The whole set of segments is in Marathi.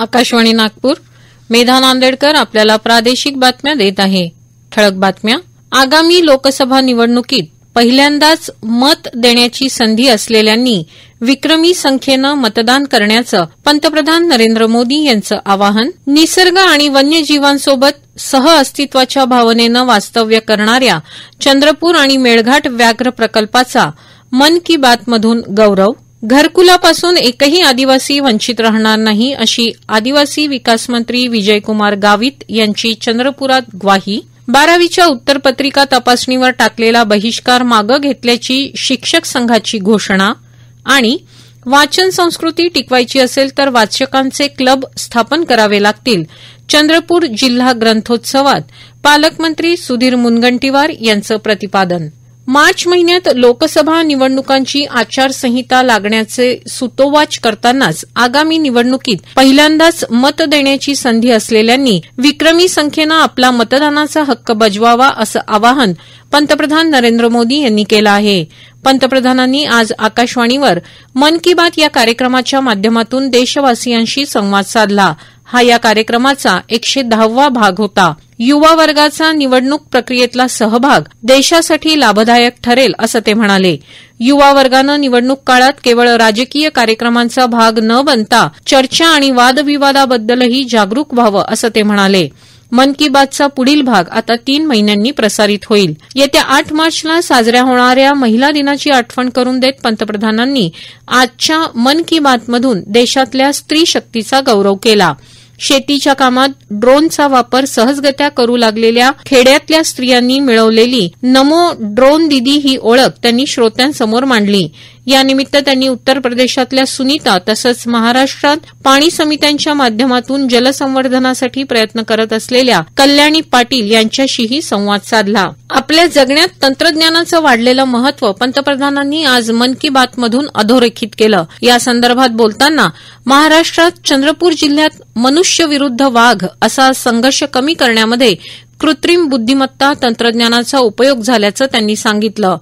आकाशवाणी नागपूर. मेधा नांदेडकर आपल्याला प्रादेशिक बातम्या देत आहे. ठळक बातम्या. आगामी लोकसभा निवडणुकीत पहिल्यांदाच मत देण्याची संधी असलेल्यांनी विक्रमी संख्येनं मतदान करण्याचं पंतप्रधान नरेंद्र मोदी यांचं आवाहन. निसर्ग आणि वन्यजीवांसोबत सहअस्तित्वाच्या भावनेनं वास्तव्य करणाऱ्या चंद्रपूर आणि मेळघाट व्याघ्र प्रकल्पाचा मन की बात मधून गौरव. घरकुलापासून एकही आदिवासी वंचित राहणार नाही अशी आदिवासी विकास मंत्री विजयकुमार गावित यांची चंद्रपुरात ग्वाही. 12वीच्या उत्तरपत्रिका तपासणीवर टाकलेला बहिष्कार मागं घेतल्याची शिक्षक संघाची घोषणा. आणि वाचन संस्कृती टिकवायची असेल तर वाचकांचे क्लब स्थापन करावे लागतील. चंद्रपूर जिल्हा ग्रंथोत्सवात पालकमंत्री सुधीर मुनगंटीवार यांचं प्रतिपादन. मार्च महिन्यात लोकसभा निवडणुकांची आचारसंहिता लागण्याचे सुतोवाच करतानाच आगामी निवडणुकीत पहिल्यांदाच मत देण्याची संधी असलेल्यांनी विक्रमी संख्येनं आपला मतदानाचा हक्क बजवावा असं आवाहन पंतप्रधान नरेंद्र मोदी यांनी केलं आहे. पंतप्रधानांनी आज आकाशवाणीवर मन की बात या कार्यक्रमाच्या माध्यमातून देशवासियांशी संवाद साधला. हा या कार्यक्रमाचा 110वा भाग होता. युवा वर्गाचा निवडणूक प्रक्रियेतला सहभाग देशासाठी लाभदायक ठरेल असं ते म्हणाले. युवा वर्गानं निवडणूक काळात केवळ राजकीय कार्यक्रमांचा भाग न बनता चर्चा आणि वादविवादाबद्दलही जागरूक व्हावं असं ते म्हणाले. मन की बातचा पुढील भाग आता 3 महिन्यांनी प्रसारित होईल. येत्या 8 मार्चला साजऱ्या होणाऱ्या महिला दिनाची आठवण करून देत पंतप्रधानांनी आजच्या मन की बातमधून देशातल्या स्त्री शक्तीचा गौरव केला. शेतीच्या कामात ड्रोनचा वापर सहजगत्या करू लागलेल्या खेड्यातल्या स्त्रियांनी मिळवलेली नमो ड्रोन दीदी ही ओळख त्यांनी श्रोत्यांसमोर मांडली. यानिमित्त त्यांनी उत्तर प्रदेशातल्या सुनीता तसंच महाराष्ट्रात पाणी समित्यांच्या माध्यमातून जलसंवर्धनासाठी प्रयत्न करत असलेल्या कल्याणी पाटील यांच्याशीही संवाद साधला. आपल्या जगण्यात तंत्रज्ञानाचं वाढलेलं महत्व पंतप्रधानांनी आज मन की बात मधून अधोरेखित केलं. या संदर्भात बोलताना महाराष्ट्रात चंद्रपूर जिल्ह्यात मनुष्य विरुद्ध वाघ असा संघर्ष कमी करण्यामध्ये कृत्रिम बुद्धिमत्ता तंत्रज्ञानाचा उपयोग झाल्याचं त्यांनी सांगितलं.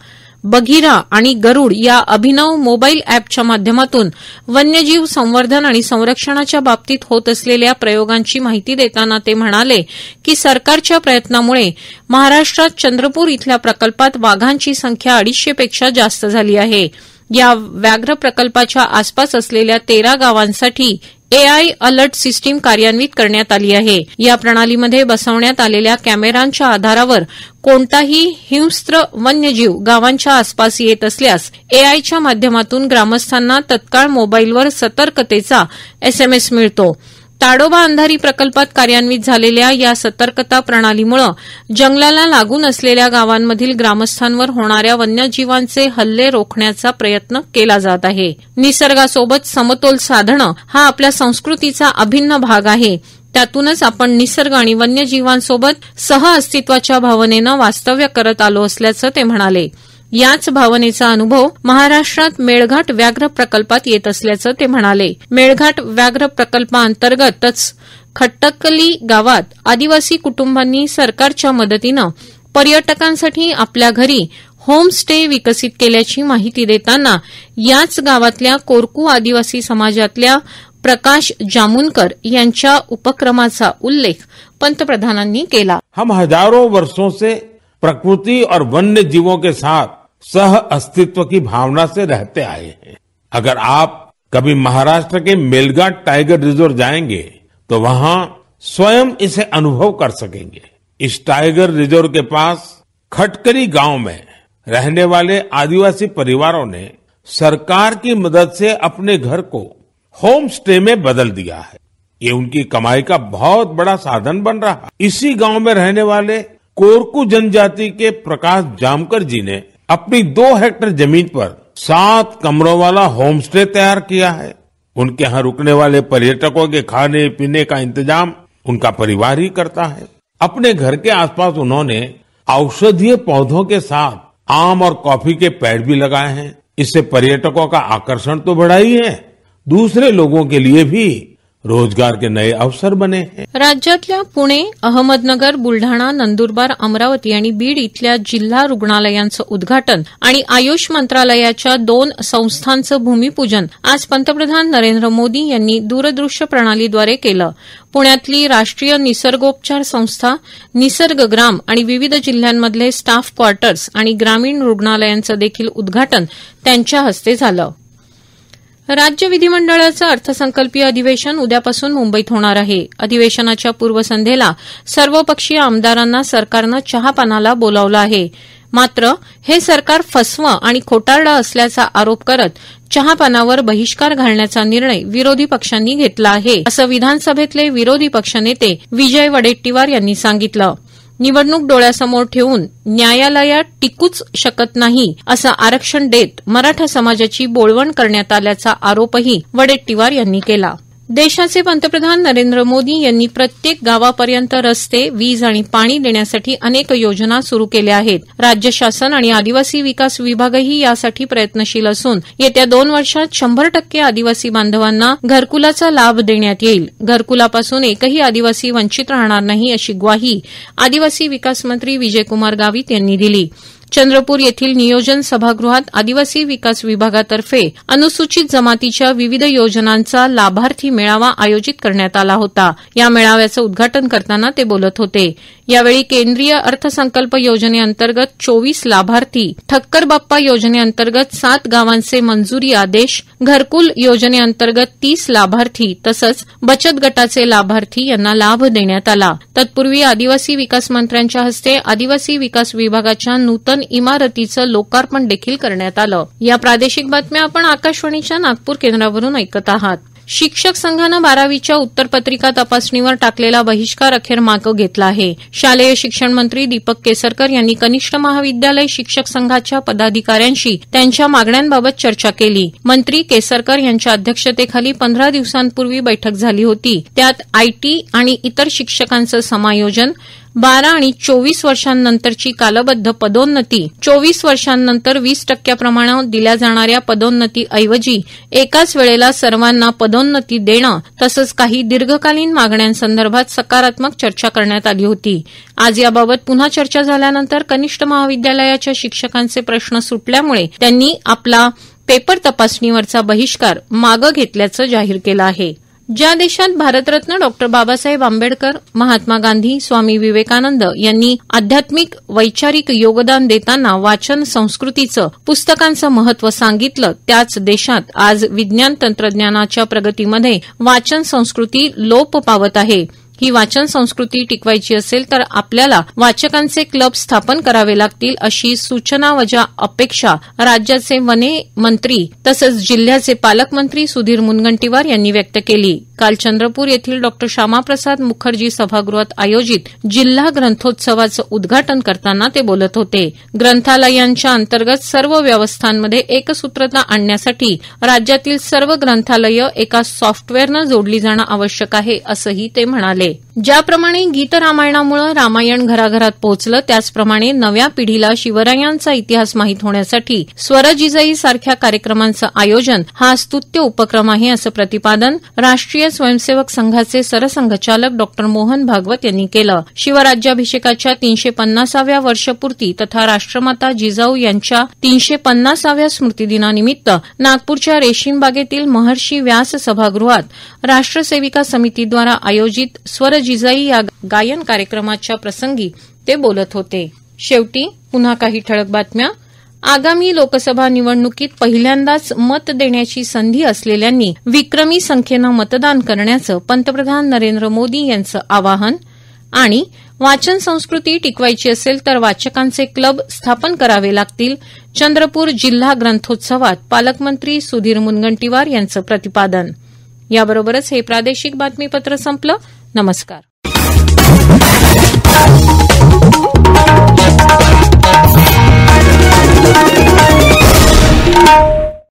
बघिरा आणि गरुड या अभिनव मोबाईल अॅपच्या माध्यमातून वन्यजीव संवर्धन आणि संरक्षणाच्या बाबतीत होत असलेल्या प्रयोगांची माहिती देताना ते म्हणाले की सरकारच्या प्रयत्नामुळे महाराष्ट्रात चंद्रपूर इथल्या प्रकल्पात वाघांची संख्या 250 पेक्षा जास्त झाली आहे. या व्याघ्र प्रकल्पाच्या आसपास असलेल्या 13 गावांसाठी एआय अलर्ट सिस्टीम कार्यान्वित करण्यात आली आहे. या प्रणालीमध्ये बसवण्यात आलेल्या कॅमेऱ्यांच्या आधारावर कोणताही हिंस्त्र वन्यजीव गावांच्या आसपास येत असल्यास एआयच्या माध्यमातून ग्रामस्थांना तत्काळ मोबाईलवर सतर्कतेचा एसएमएस मिळतो. ताडोबा अंधारी प्रकल्पात कार्यान्वित झालेल्या या सतर्कता प्रणालीमुळे जंगलाला लागून असलेल्या गावांमधील ग्रामस्थांवर होणाऱ्या वन्यजीवांचे हल्ले रोखण्याचा प्रयत्न केला जात आहे. निसर्गासोबत समतोल साधणं हा आपल्या संस्कृतीचा अभिन्न भाग आहे. त्यातूनच आपण निसर्ग आणि वन्यजीवांसोबत सहअस्तित्वाच्या भावनेनं वास्तव्य करत आलो असल्याचं ते म्हणाले. याच भावनेचा अनुभव महाराष्ट्रात मेळघाट व्याघ्र प्रकल्पात येत असल्याचं ते म्हणाले. मेळघाट व्याघ्र प्रकल्पाअंतर्गतच खट्टकली गावात आदिवासी कुटुंबांनी सरकारच्या मदतीनं पर्यटकांसाठी आपल्या घरी होम स्टे विकसित केल्याची माहिती देताना याच गावातल्या कोरकू आदिवासी समाजातल्या प्रकाश जामुनकर यांच्या उपक्रमाचा उल्लेख पंतप्रधानांनी केला. हम हजारों वर्षों से प्रकृति और वन्य जीवों के साथ सह अस्तित्व की भावना से रहते आए हैं. अगर आप कभी महाराष्ट्र के मेलघाट टाइगर रिजर्व जाएंगे तो वहां स्वयं इसे अनुभव कर सकेंगे. इस टाइगर रिजर्व के पास खटकली गांव में रहने वाले आदिवासी परिवारों ने सरकार की मदद से अपने घर को होम स्टे में बदल दिया है. ये उनकी कमाई का बहुत बड़ा साधन बन रहा है. इसी गांव में रहने वाले कोरकू जनजाति के प्रकाश जामकर जी ने अपनी 2 हेक्टेयर जमीन पर 7 कमरों वाला होम स्टे तैयार किया है. उनके यहाँ रुकने वाले पर्यटकों के खाने पीने का इंतजाम उनका परिवार ही करता है. अपने घर के आसपास उन्होंने औषधीय पौधों के साथ आम और कॉफी के पेड़ भी लगाए हैं. इससे पर्यटकों का आकर्षण तो बढ़ा ही है, दूसरे लोगों के लिए भी रोजगार के नए अवसर बने हैं। राज्यातल्या पुणे, अहमदनगर, बुलढाणा, नंदुरबार, अमरावती आणि बीड इथल्या जिल्हा रुग्णालयांचं उद्घाटन आणि आयुष मंत्रालयाच्या 2 संस्थांचं भूमिपूजन आज पंतप्रधान नरेंद्र मोदी यांनी दूरदृश्य प्रणालीद्वारे केलं. पुण्यातली राष्ट्रीय निसर्गोपचार संस्था, निसर्गग्राम आणि विविध जिल्ह्यांमधले स्टाफ क्वार्टर्स आणि ग्रामीण रुग्णालयांचं देखील उद्घाटन त्यांच्या हस्ते झालं. राज्य विधिमंडळाचं अर्थसंकल्पीय अधिवेशन उद्यापासून मुंबईत होणार आहे. अधिवेशनाच्या पूर्वसंध्येला सर्वपक्षीय आमदारांना सरकारनं चहापानाला बोलावलं आहे. मात्र हे सरकार फसवं आणि खोटारडं असल्याचा आरोप करत चहापानावर बहिष्कार घालण्याचा निर्णय विरोधी पक्षांनी घेतला आहे, असं विधानसभेतले विरोधी पक्षनेते विजय वडेट्टीवार यांनी सांगितलं. निवडणूक डोळ्यासमोर ठेवून न्यायालयात टिकूच शकत नाही असं आरक्षण देत मराठा समाजाची बोळवण करण्यात आल्याचा आरोपही वडेट्टीवार यांनी केला. देशाचे पंतप्रधान नरेंद्र मोदी यांनी प्रत्येक गावापर्यंत रस्ते, वीज आणि पाणी देण्यासाठी अनेक योजना सुरू केल्या आहेत. राज्य शासन आणि आदिवासी विकास विभागही यासाठी प्रयत्नशील असून येत्या 2 वर्षात 100% आदिवासी बांधवांना घरकुलाचा लाभ देण्यात येईल. घरकुलापासून एकही आदिवासी वंचित राहणार नाही अशी ग्वाही आदिवासी विकास मंत्री विजयकुमार गावित यांनी दिली. चंद्रपूर येथील नियोजन सभागृहात आदिवासी विकास विभागातर्फे अनुसूचित जमातीच्या विविध योजनांचा लाभार्थी मेळावा आयोजित करण्यात आला होता. या मेळाव्याचं उद्घाटन करताना ते बोलत होते. यावेळी केंद्रीय अर्थसंकल्प योजनेअंतर्गत 24 लाभार्थी, ठक्कर बाप्पा योजनेअंतर्गत 7 गावांचे मंजुरी आदेश, घरकुल योजनेअंतर्गत 30 लाभार्थी तसंच बचत गटाचे लाभार्थी यांना लाभ देण्यात आला. तत्पूर्वी आदिवासी विकास मंत्र्यांच्या हस्ते आदिवासी विकास विभागाच्या नूतन इमारतीचं लोकार्पण देखील करण्यात आलं. या प्रादेशिक बातम्या आपण आकाशवाणीच्या नागपूर केंद्रावरून ऐकत आहात. शिक्षक संघानं 12वीच्या उत्तरपत्रिका तपासणीवर टाकलेला बहिष्कार अखेर मागे घेतला आहे. शालेय शिक्षण मंत्री दीपक केसरकर यांनी कनिष्ठ महाविद्यालय शिक्षक संघाच्या पदाधिकाऱ्यांशी त्यांच्या मागण्यांबाबत चर्चा केली. मंत्री केसरकर यांच्या अध्यक्षतेखाली 15 दिवसांपूर्वी बैठक झाली होती. त्यात आयटी आणि इतर शिक्षकांचं समायोजन, 12 आणि 24 वर्षांनंतरची कालबद्ध पदोन्नती, 24 वर्षांनंतर 20% प्रमाणात दिल्या जाणाऱ्या पदोन्नतीऐवजी एकाच वेळेला सर्वांना पदोन्नती देणं तसंच काही दीर्घकालीन मागण्यांसंदर्भात सकारात्मक चर्चा करण्यात आली होती. आज याबाबत पुन्हा चर्चा झाल्यानंतर कनिष्ठ महाविद्यालयाच्या शिक्षकांचे प्रश्न सुटल्यामुळे त्यांनी आपला पेपर तपासणीवरचा बहिष्कार मागे घेतल्याचं जाहीर केलं आहे. ज्या देशात भारतरत्न डॉ. बाबासाहेब आंबेडकर, महात्मा गांधी, स्वामी विवेकानंद यांनी आध्यात्मिक वैचारिक योगदान देताना वाचन संस्कृतीचं, पुस्तकांचं महत्व सांगितलं, त्याच देशात आज विज्ञान तंत्रज्ञानाच्या प्रगतीमध्ये वाचन संस्कृती लोप पावत आहे. ही वाचन संस्कृती टिकवायची असेल तर आपल्याला वाचकांचे क्लब स्थापन करावे लागतील अशी सूचनावजा अपेक्षा राज्याचे वने मंत्री तसंच जिल्ह्याचे पालकमंत्री सुधीर मुनगंटीवार यांनी व्यक्त केली. काल चंद्रपूर येथील डॉ. श्यामाप्रसाद मुखर्जी सभागृहात आयोजित जिल्हा ग्रंथोत्सवाचं उद्घाटन करताना ते बोलत होते. ग्रंथालयांच्या अंतर्गत सर्व व्यवस्थांमध्ये एकसूत्रता आणण्यासाठी राज्यातील सर्व ग्रंथालयं एका सॉफ्टवेअरनं जोडली जाणं आवश्यक आहे असंही ते म्हणाले. ज्याप्रमाणे गीत रामायणामुळे रामायण घराघरात पोहोचलं त्याचप्रमाणे नव्या पिढीला शिवरायांचा इतिहास माहीत होण्यासाठी स्वरजिजाई सारख्या कार्यक्रमांचं आयोजन हा स्तुत्य उपक्रम आहे असं प्रतिपादन राष्ट्रीय स्वयंसेवक संघाचे सरसंघचालक डॉ. मोहन भागवत यांनी केलं. शिवराज्याभिषेकाच्या 350व्या वर्षपूर्ती तथा राष्ट्रमाता जिजाऊ यांच्या 350व्या स्मृतिदिनानिमित्त नागपूरच्या रेशीमबागेतील महर्षी व्यास सभागृहात राष्ट्रसेविका समितीद्वारा आयोजित स्वरजिजाई या गायन कार्यक्रमाच्या प्रसंगी ते बोलत होते. शेवटी पुन्हा काही ठळक बातम्या. आगामी लोकसभा निवडणुकीत पहिल्यांदाच मत देण्याची संधी असलेल्यांनी विक्रमी संख्येनं मतदान करण्याचं पंतप्रधान नरेंद्र मोदी यांचं आवाहन आणि वाचन संस्कृती टिकवायची असेल तर वाचकांचे क्लब स्थापन करावे लागतील. चंद्रपूर जिल्हा ग्रंथोत्सवात पालकमंत्री सुधीर मुनगंटीवार यांचं प्रतिपादन. याबरोबरच हे प्रादेशिक बातमीपत्र संपलं. नमस्कार.